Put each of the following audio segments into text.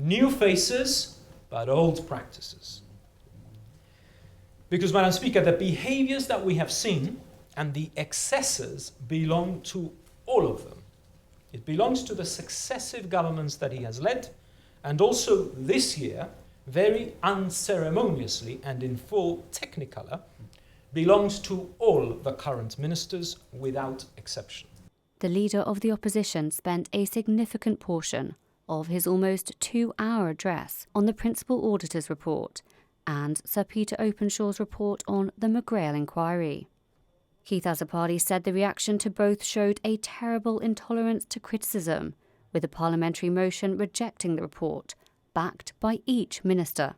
New faces, but old practices. Because, Madam Speaker, the behaviours that we have seen and the excesses belong to all of them. It belongs to the successive governments that he has led, and also this year, very unceremoniously and in full technicolor, belongs to all the current ministers without exception. The leader of the opposition spent a significant portion of his almost 2-hour address on the Principal Auditor's report and Sir Peter Openshaw's report on the McGrail inquiry. Keith Azopardi said the reaction to both showed a terrible intolerance to criticism, with a parliamentary motion rejecting the report, backed by each minister.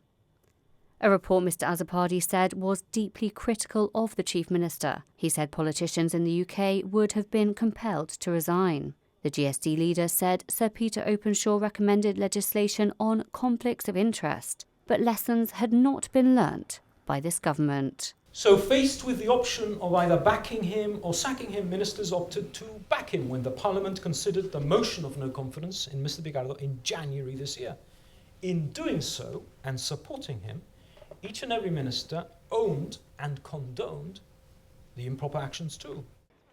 A report Mr Azopardi said was deeply critical of the Chief Minister. He said politicians in the UK would have been compelled to resign. The GSD Leader said Sir Peter Openshaw recommended legislation on conflicts of interest, but lessons had not been learnt by this government. So faced with the option of either backing him or sacking him, ministers opted to back him when the Parliament considered the motion of no confidence in Mr Picardo in January this year. In doing so and supporting him, each and every minister owned and condoned the improper actions too.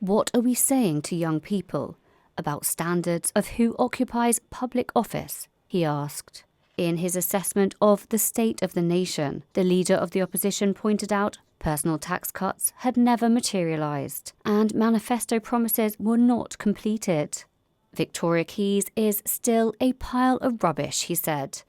What are we saying to young people about standards of who occupies public office? He asked. In his assessment of the state of the nation, the leader of the opposition pointed out personal tax cuts had never materialised and manifesto promises were not completed. Victoria Quays is still a pile of rubbish, he said,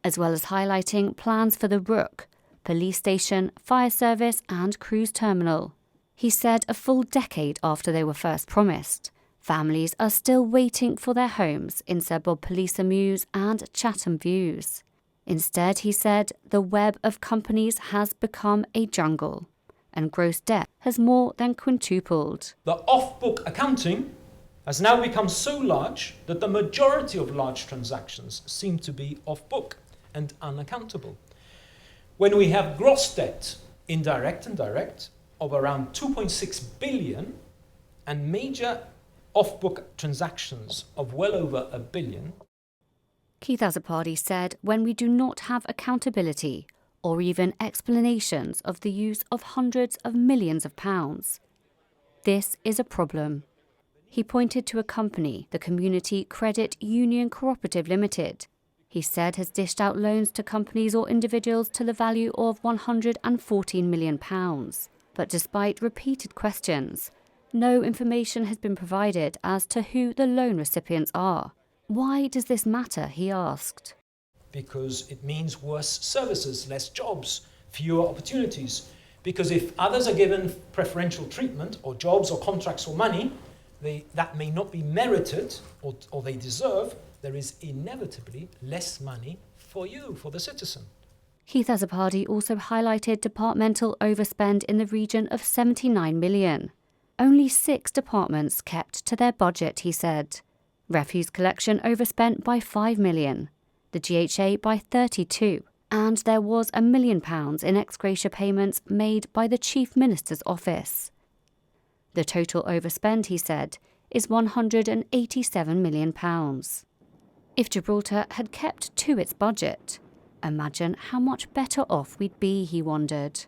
as well as highlighting plans for the Rook, police station, fire service and cruise terminal. He said a full decade after they were first promised, families are still waiting for their homes in Sir Bob Palliser Mews and Chatham Views. Instead, he said, the web of companies has become a jungle and gross debt has more than quintupled. The off-book accounting has now become so large that the majority of large transactions seem to be off-book and unaccountable. When we have gross debt, indirect and direct, of around 2.6 billion and major off-book transactions of well over $1 billion, Keith Azopardi said when we do not have accountability or even explanations of the use of hundreds of millions of pounds, this is a problem. He pointed to a company, the Community Credit Union Cooperative Limited, he said has dished out loans to companies or individuals to the value of £114 million. But despite repeated questions, no information has been provided as to who the loan recipients are. Why does this matter, he asked. Because it means worse services, less jobs, fewer opportunities. Because if others are given preferential treatment or jobs or contracts or money, that may not be merited or they deserve, there is inevitably less money for you, for the citizen. Keith Azopardi also highlighted departmental overspend in the region of £79 million. Only 6 departments kept to their budget, he said. Refuse collection overspent by £5 million, the GHA by £32, and there was £1 million in ex gratia payments made by the Chief Minister's office. The total overspend, he said, is £187 million. If Gibraltar had kept to its budget, imagine how much better off we'd be, he wondered.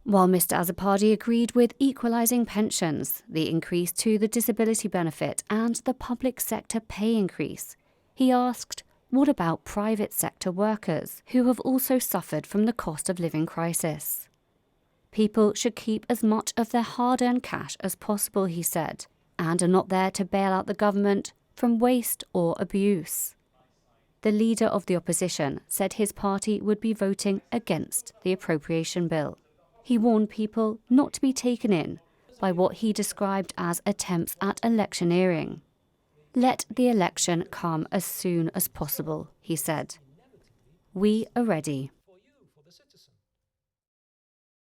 While Mr Azopardi agreed with equalising pensions, the increase to the disability benefit and the public sector pay increase, he asked, what about private sector workers who have also suffered from the cost of living crisis? People should keep as much of their hard-earned cash as possible, he said, and are not there to bail out the government from waste or abuse. The leader of the opposition said his party would be voting against the appropriation bill. He warned people not to be taken in by what he described as attempts at electioneering. Let the election come as soon as possible, he said. We are ready.